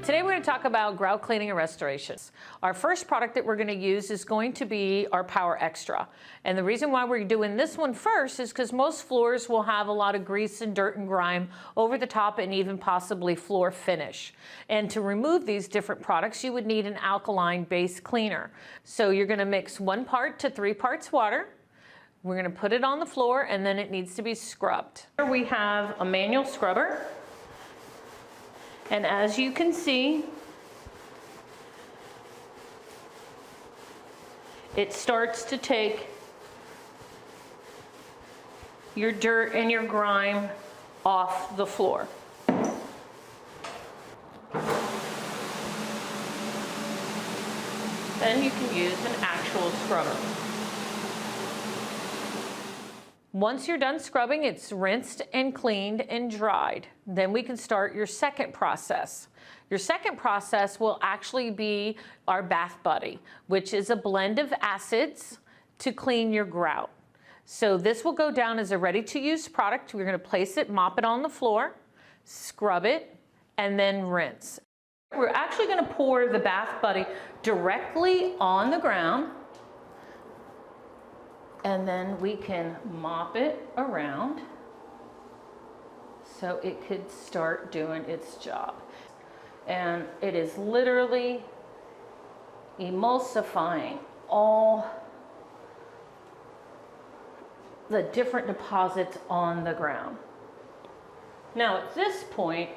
Today we're going to talk about grout cleaning and restorations. Our first product that we're going to use is going to be our Power Extra. And the reason why we're doing this one first is because most floors will have a lot of grease and dirt and grime over the top and even possibly floor finish. And to remove these different products, you would need an alkaline base cleaner. So you're going to mix 1 part to 3 parts water. We're going to put it on the floor and then it needs to be scrubbed. Here we have a manual scrubber. And as you can see, it starts to take your dirt and your grime off the floor. Then you can use an actual scrubber. Once you're done scrubbing, it's rinsed and cleaned and dried. Then we can start your second process. Your second process will actually be our Bath Buddy, which is a blend of acids to clean your grout. So this will go down as a ready-to-use product. We're going to place it, mop it on the floor, scrub it, and then rinse. We're actually going to pour the Bath Buddy directly on the ground. And then we can mop it around so it could start doing its job. And it is literally emulsifying all the different deposits on the ground. Now at this point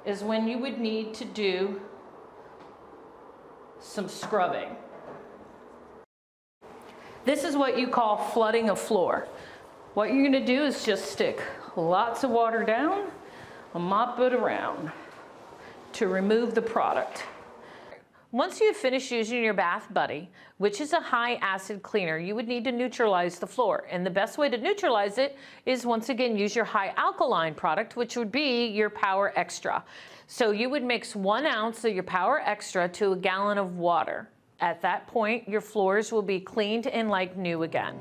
is when you would need to do some scrubbing. This is what you call flooding a floor. What you're going to do is just stick lots of water down and mop it around to remove the product. Once you've finished using your Bath Buddy, which is a high acid cleaner, you would need to neutralize the floor. And the best way to neutralize it is once again use your high alkaline product, which would be your Power Extra. So you would mix 1 ounce of your Power Extra to a gallon of water. At that point, your floors will be cleaned and like new again.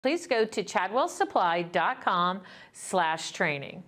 Please go to chadwellsupply.com/training.